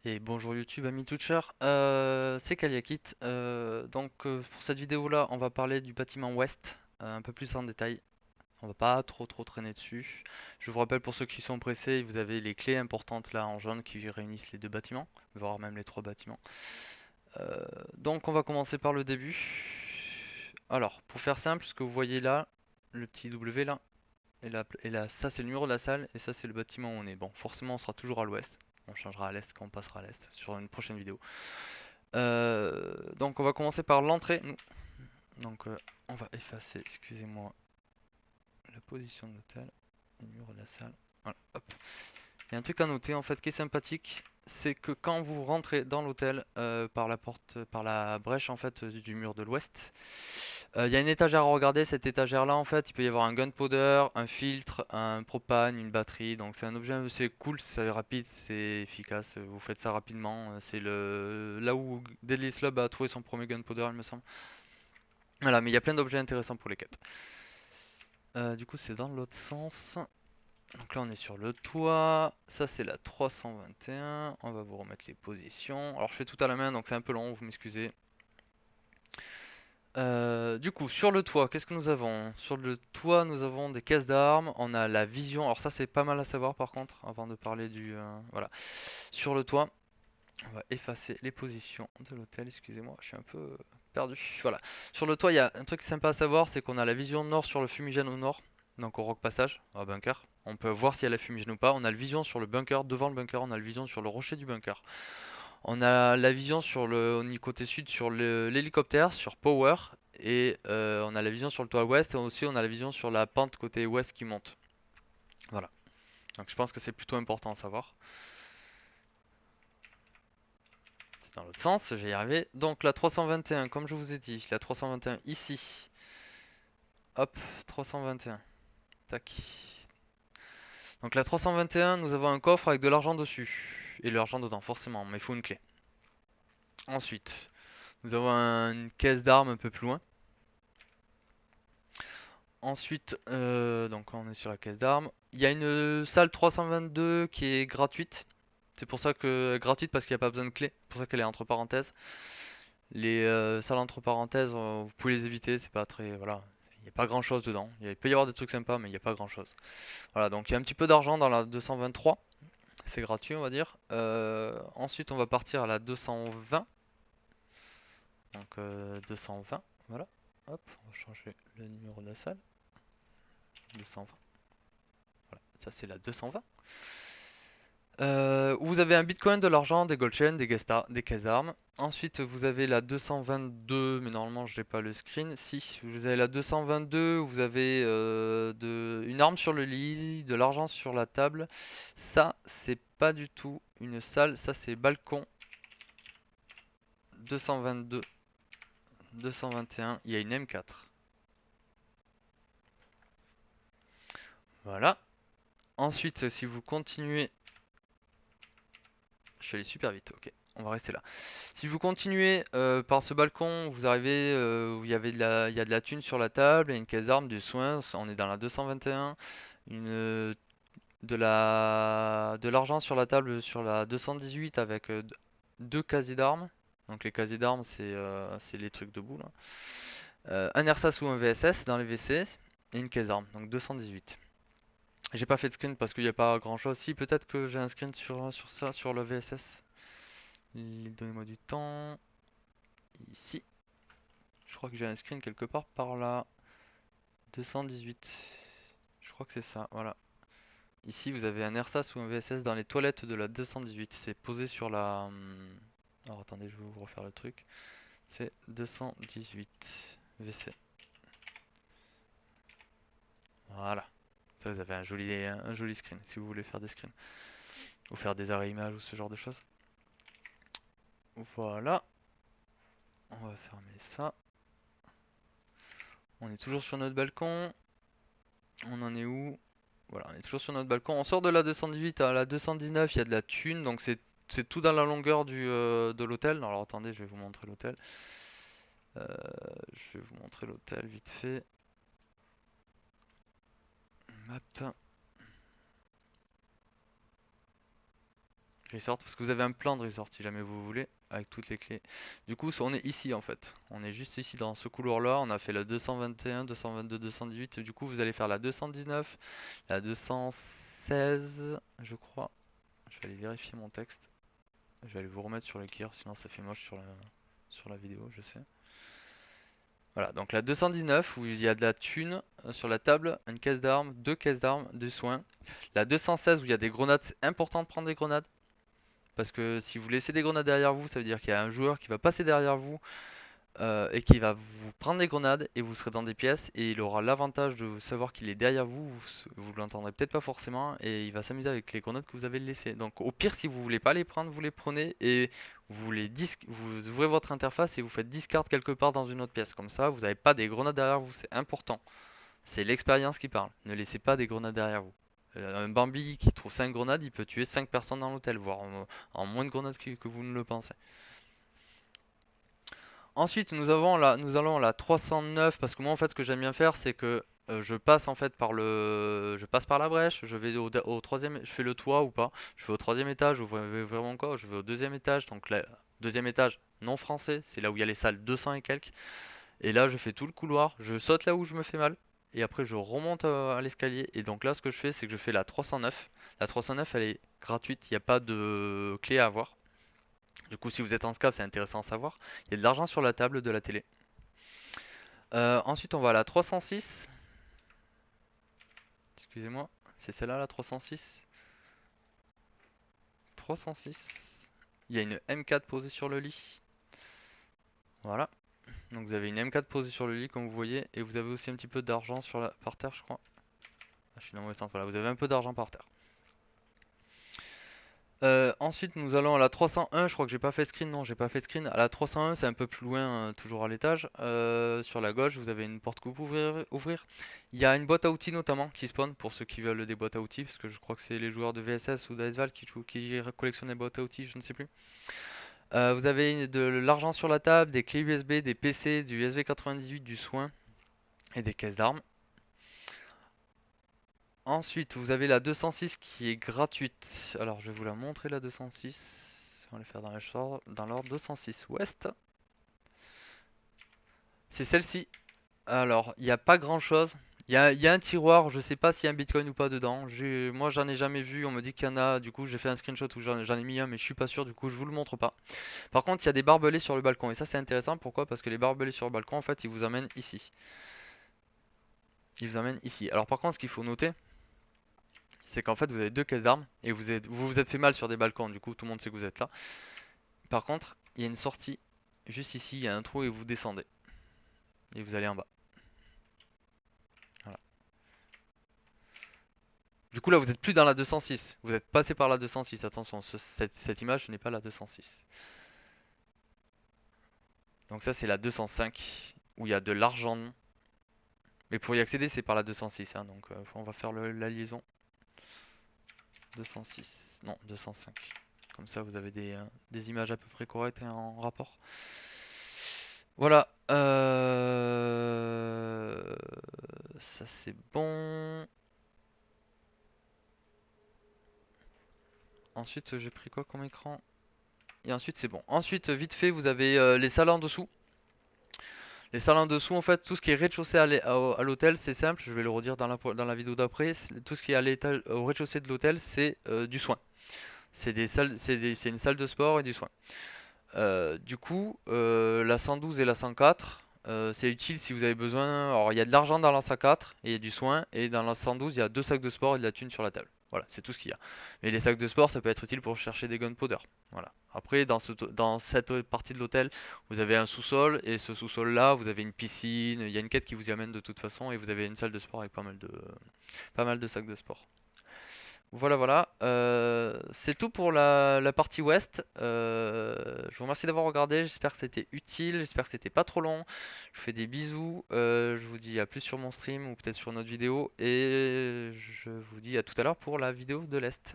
Et bonjour YouTube, amis Twitcher, c'est Kaliakit. Pour cette vidéo là, on va parler du bâtiment ouest un peu plus en détail. On va pas trop traîner dessus. Je vous rappelle pour ceux qui sont pressés, vous avez les clés importantes là en jaune qui réunissent les deux bâtiments, voire même les trois bâtiments. Donc on va commencer par le début. Alors, pour faire simple, ce que vous voyez là, le petit W là, et là, ça c'est le mur de la salle, et ça c'est le bâtiment où on est. Bon, forcément on sera toujours à l'ouest. On changera à l'est quand on passera à l'est sur une prochaine vidéo. Donc on va commencer par l'entrée. On va effacer, excusez-moi, la position de l'hôtel, le mur de la salle. Voilà, hop. Il y a un truc à noter en fait qui est sympathique, c'est que quand vous rentrez dans l'hôtel par la porte, par la brèche en fait du mur de l'ouest, il y a une étagère à regarder. Cette étagère là en fait, il peut y avoir un gunpowder, un filtre, un propane, une batterie. Donc c'est un objet assez cool, c'est rapide, c'est efficace. Vous faites ça rapidement. C'est le là où Deadly Slub a trouvé son premier gunpowder, il me semble. Voilà, mais il y a plein d'objets intéressants pour les quêtes. Du coup, c'est dans l'autre sens. Donc là, on est sur le toit. Ça, c'est la 321. On va vous remettre les positions. Alors, je fais tout à la main, donc c'est un peu long, vous m'excusez. Du coup, sur le toit, qu'est-ce que nous avons? Sur le toit, nous avons des caisses d'armes. On a la vision. Alors ça, c'est pas mal à savoir par contre, avant de parler du... voilà. Sur le toit, on va effacer les positions de l'hôtel. Excusez-moi, je suis un peu perdu. Voilà. Sur le toit, il y a un truc sympa à savoir, c'est qu'on a la vision nord sur le fumigène au nord. Donc au rock passage, au bunker. On peut voir s'il y a la fumigène ou pas. On a le vision sur le bunker. Devant le bunker, on a le vision sur le rocher du bunker. On a la vision sur le au côté sud sur l'hélicoptère, sur Power, et on a la vision sur le toit ouest, et aussi on a la vision sur la pente côté ouest qui monte. Voilà. Donc je pense que c'est plutôt important à savoir. C'est dans l'autre sens, je vais y arriver. Donc la 321, comme je vous ai dit, la 321 ici. Hop, 321. Tac. Donc la 321, nous avons un coffre avec de l'argent dessus. Et de l'argent dedans, forcément, mais il faut une clé. Ensuite, nous avons une caisse d'armes un peu plus loin. Ensuite, donc là on est sur la caisse d'armes. Il y a une salle 322 qui est gratuite. C'est pour ça que gratuite parce qu'il n'y a pas besoin de clé. C'est pour ça qu'elle est entre parenthèses. Les salles entre parenthèses, vous pouvez les éviter. C'est pas très, voilà, il n'y a pas grand chose dedans. Il peut y avoir des trucs sympas, mais il n'y a pas grand chose. Voilà, donc il y a un petit peu d'argent dans la 223. C'est gratuit, on va dire. Ensuite, on va partir à la 220. Donc 220, voilà. Hop, on va changer le numéro de la salle. 220. Voilà, ça c'est la 220. Où vous avez un bitcoin, de l'argent, des gold chains, des caisses d'armes. Ensuite, vous avez la 222, mais normalement je n'ai pas le screen. Si, vous avez la 222, où vous avez une arme sur le lit, de l'argent sur la table. Ça, c'est pas du tout une salle, ça c'est balcon. 222, 221, il y a une M4. Voilà. Ensuite, si vous continuez... Je suis allé super vite, ok. On va rester là. Si vous continuez par ce balcon, vous arrivez où il y a de la thune sur la table, il y a une caisse d'armes, du soin, on est dans la 221, de l'argent sur la table sur la 218 avec deux casiers d'armes. Donc les casiers d'armes c'est les trucs debout là. Un RSAS ou un VSS dans les WC et une caisse d'armes, donc 218. J'ai pas fait de screen parce qu'il n'y a pas grand chose. Si, peut-être que j'ai un screen sur ça, sur le VSS. Donnez-moi du temps. Ici. Je crois que j'ai un screen quelque part par là. 218. Je crois que c'est ça, voilà. Ici, vous avez un RSAS ou un VSS dans les toilettes de la 218. C'est posé sur la... Alors attendez, je vais vous refaire le truc. C'est 218 WC. Voilà. Ça, vous avez un joli screen si vous voulez faire des screens. Ou faire des arrêts images ou ce genre de choses. Voilà. On va fermer ça. On est toujours sur notre balcon. On en est où? Voilà, on est toujours sur notre balcon. On sort de la 218 à la 219, il y a de la thune, donc c'est tout dans la longueur de l'hôtel. Alors attendez, je vais vous montrer l'hôtel. Je vais vous montrer l'hôtel vite fait. Map. resort, parce que vous avez un plan de resort si jamais vous voulez, avec toutes les clés. Du coup, on est ici en fait. On est juste ici dans ce couloir-là. On a fait la 221, 222, 218. Du coup, vous allez faire la 219, la 216, je crois. Je vais aller vérifier mon texte. Je vais aller vous remettre sur le gear, sinon ça fait moche sur la vidéo, je sais. Voilà, donc la 219 où il y a de la thune sur la table, une caisse d'armes, deux caisses d'armes, des soins. La 216 où il y a des grenades, c'est important de prendre des grenades. Parce que si vous laissez des grenades derrière vous, ça veut dire qu'il y a un joueur qui va passer derrière vous et qui va vous prendre des grenades et vous serez dans des pièces et il aura l'avantage de savoir qu'il est derrière vous, vous l'entendrez peut-être pas forcément et il va s'amuser avec les grenades que vous avez laissées. Donc au pire si vous voulez pas les prendre, vous les prenez et vous ouvrez votre interface et vous faites discard quelque part dans une autre pièce. Comme ça, vous n'avez pas des grenades derrière vous, c'est important. C'est l'expérience qui parle. Ne laissez pas des grenades derrière vous. Un Bambi qui trouve 5 grenades, il peut tuer 5 personnes dans l'hôtel, voire en moins de grenades que vous ne le pensez. Ensuite, nous allons à la 309 parce que moi en fait ce que j'aime bien faire c'est que je passe en fait je passe par la brèche, je vais au troisième, je fais le toit ou pas, je vais au troisième étage, je vais vraiment quoi, je vais au deuxième étage, donc là, deuxième étage non français, c'est là où il y a les salles 200 et quelques, et là je fais tout le couloir, je saute là où je me fais mal, et après je remonte à l'escalier, et donc là ce que je fais c'est que je fais la 309, la 309 elle est gratuite, il n'y a pas de clé à avoir. Du coup, si vous êtes en SCAF, c'est intéressant à savoir. Il y a de l'argent sur la table de la télé. Ensuite, on va à la 306. Excusez-moi, c'est celle-là la 306. 306. Il y a une M4 posée sur le lit. Voilà. Donc vous avez une M4 posée sur le lit, comme vous voyez. Et vous avez aussi un petit peu d'argent par terre, je crois. Ah, je suis dans le mauvais sens. Voilà, vous avez un peu d'argent par terre. Ensuite, nous allons à la 301. Je crois que j'ai pas fait screen. Non, j'ai pas fait screen. À la 301, c'est un peu plus loin, toujours à l'étage. Sur la gauche, vous avez une porte que vous pouvez ouvrir. Il y a une boîte à outils notamment qui spawn pour ceux qui veulent des boîtes à outils. Parce que je crois que c'est les joueurs de VSS ou d'ASVAL qui collectionnent les boîtes à outils, je ne sais plus. Vous avez de l'argent sur la table, des clés USB, des PC, du SV98, du soin et des caisses d'armes. Ensuite, vous avez la 206 qui est gratuite. Alors, je vais vous la montrer, la 206. On va le faire dans l'ordre 206 Ouest. C'est celle-ci. Alors, il n'y a pas grand-chose. Il y a un tiroir, je sais pas s'il y a un bitcoin ou pas dedans. Moi, j'en ai jamais vu. On me dit qu'il y en a. Du coup, j'ai fait un screenshot où j'en ai mis un, mais je suis pas sûr. Du coup, je vous le montre pas. Par contre, il y a des barbelés sur le balcon. Et ça, c'est intéressant. Pourquoi? Parce que les barbelés sur le balcon, en fait, ils vous amènent ici. Ils vous amènent ici. Alors, par contre, ce qu'il faut noter, c'est qu'en fait vous avez deux caisses d'armes et vous êtes fait mal sur des balcons, du coup tout le monde sait que vous êtes là. Par contre, il y a une sortie juste ici, il y a un trou et vous descendez. Et vous allez en bas. Voilà. Du coup là vous êtes plus dans la 206, vous êtes passé par la 206, attention, cette image ce n'est pas la 206. Donc ça c'est la 205 où il y a de l'argent. Mais pour y accéder c'est par la 206, hein, donc on va faire la liaison. 206, non 205. Comme ça vous avez des images à peu près correctes et en rapport. Voilà. Ça c'est bon. Ensuite j'ai pris quoi comme écran? Et ensuite c'est bon. Ensuite vite fait vous avez les salles en dessous. Les salles en dessous en fait tout ce qui est rez-de-chaussée à l'hôtel c'est simple. Je vais le redire dans la vidéo d'après. Tout ce qui est à l'étage, au rez-de-chaussée de l'hôtel c'est du soin. C'est une salle de sport et du soin. Du coup, la 112 et la 104, c'est utile si vous avez besoin. Alors, il y a de l'argent dans la 104 et il y a du soin, et dans la 112, il y a deux sacs de sport et de la thune sur la table. Voilà, c'est tout ce qu'il y a. Mais les sacs de sport, ça peut être utile pour chercher des gunpowder. Voilà. Après, dans cette partie de l'hôtel, vous avez un sous-sol, et ce sous-sol-là, vous avez une piscine, il y a une quête qui vous y amène de toute façon, et vous avez une salle de sport avec pas mal de sacs de sport. Voilà, voilà. C'est tout pour la partie ouest. Je vous remercie d'avoir regardé. J'espère que c'était utile. J'espère que c'était pas trop long. Je vous fais des bisous. Je vous dis à plus sur mon stream ou peut-être sur une autre vidéo. Et je vous dis à tout à l'heure pour la vidéo de l'Est.